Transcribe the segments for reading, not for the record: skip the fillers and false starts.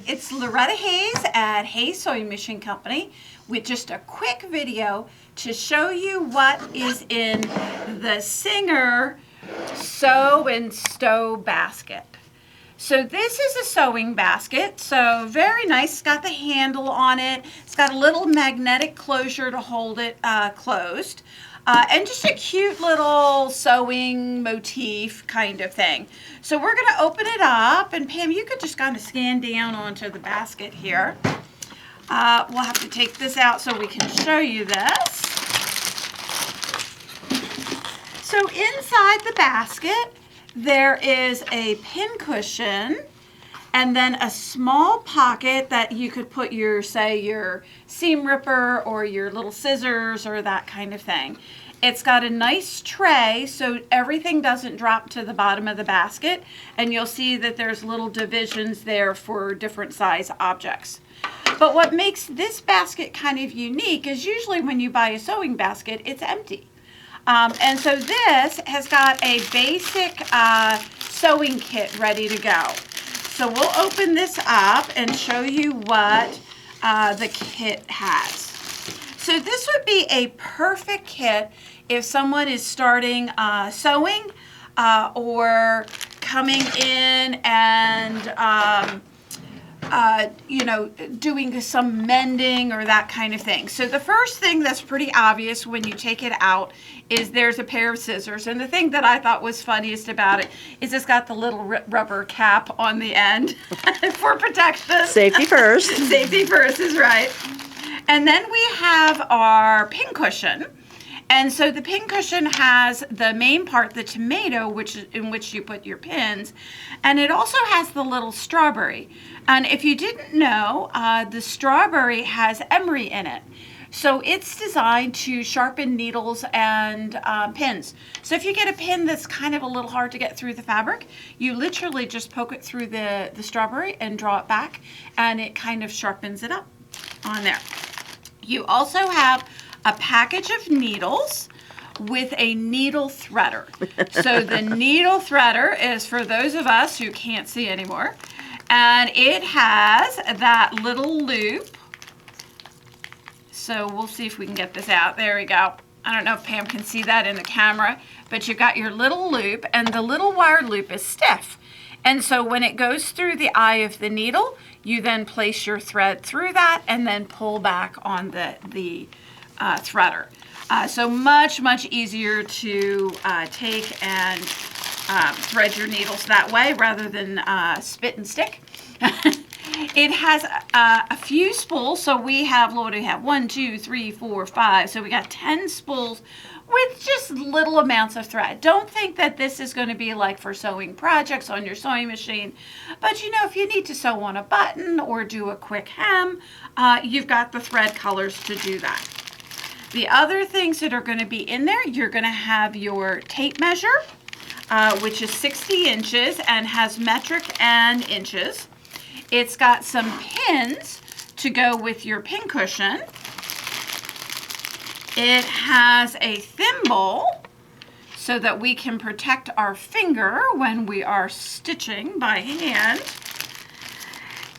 It's Loretta Hayes at Hayes Sewing Machine Company with just a quick video to show you what is in the Singer Sew and Stow basket. So this is a sewing basket, so very nice. It's got the handle on it. It's got a little magnetic closure to hold it closed. And just a cute little sewing motif kind of thing. So we're going to open it up, and Pam, you could just kind of scan down onto the basket here. We'll have to take this out so we can show you this. So inside the basket, there is a pin cushion and then a small pocket that you could put your, say, your seam ripper or your little scissors or that kind of thing. It's got a nice tray so everything doesn't drop to the bottom of the basket, and you'll see that there's little divisions there for different size objects. But what makes this basket kind of unique is usually when you buy a sewing basket, it's empty. And so this has got a basic sewing kit ready to go. So we'll open this up and show you what the kit has. So this would be a perfect kit if someone is starting sewing or coming in and doing some mending or that kind of thing. So the first thing that's pretty obvious when you take it out is there's a pair of scissors. And the thing that I thought was funniest about it is it's got the little rubber cap on the end for protection. Safety first. Safety first is right. And then we have our pin cushion. And so the pin cushion has the main part, the tomato, in which you put your pins, and it also has the little strawberry. And if you didn't know, the strawberry has emery in it. So it's designed to sharpen needles and pins. So if you get a pin that's kind of a little hard to get through the fabric, you literally just poke it through the strawberry and draw it back, and it kind of sharpens it up on there. You also have a package of needles with a needle threader. So the needle threader is for those of us who can't see anymore, and it has that little loop. So we'll see if we can get this out. There we go. I don't know if Pam can see that in the camera, but you've got your little loop, and the little wire loop is stiff. And so when it goes through the eye of the needle, you then place your thread through that and then pull back on the threader. So much easier to take and thread your needles that way rather than spit and stick. It has a few spools, so we have, what do we have? 1, 2, 3, 4, 5. So we got 10 spools with just little amounts of thread. Don't think that this is going to be like for sewing projects on your sewing machine, but you know, if you need to sew on a button or do a quick hem, you've got the thread colors to do that. The other things that are going to be in there, you're going to have your tape measure, which is 60 inches and has metric and inches. It's got some pins to go with your pin cushion. It has a thimble so that we can protect our finger when we are stitching by hand.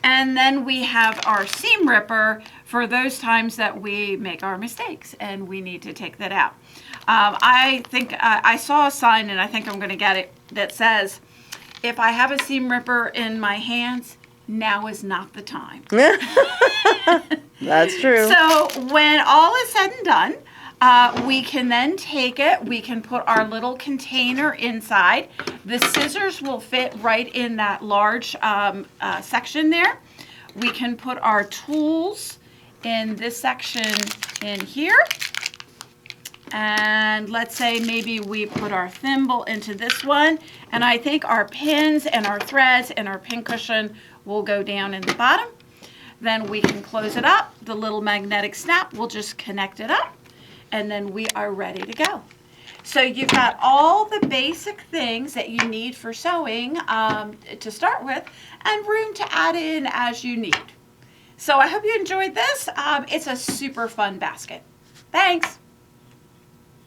And then we have our seam ripper for those times that we make our mistakes and we need to take that out. I think I saw a sign, and I think I'm going to get it, that says, if I have a seam ripper in my hands, now is not the time. That's true. So when all is said and done, we can then take it, we can put our little container inside. The scissors will fit right in that large section there. We can put our tools in this section in here. And let's say maybe we put our thimble into this one. And I think our pins and our threads and our pin cushion will go down in the bottom. Then we can close it up. The little magnetic snap will just connect it up. And then we are ready to go. So you've got all the basic things that you need for sewing to start with, and room to add in as you need. So I hope you enjoyed this. It's a super fun basket. Thanks.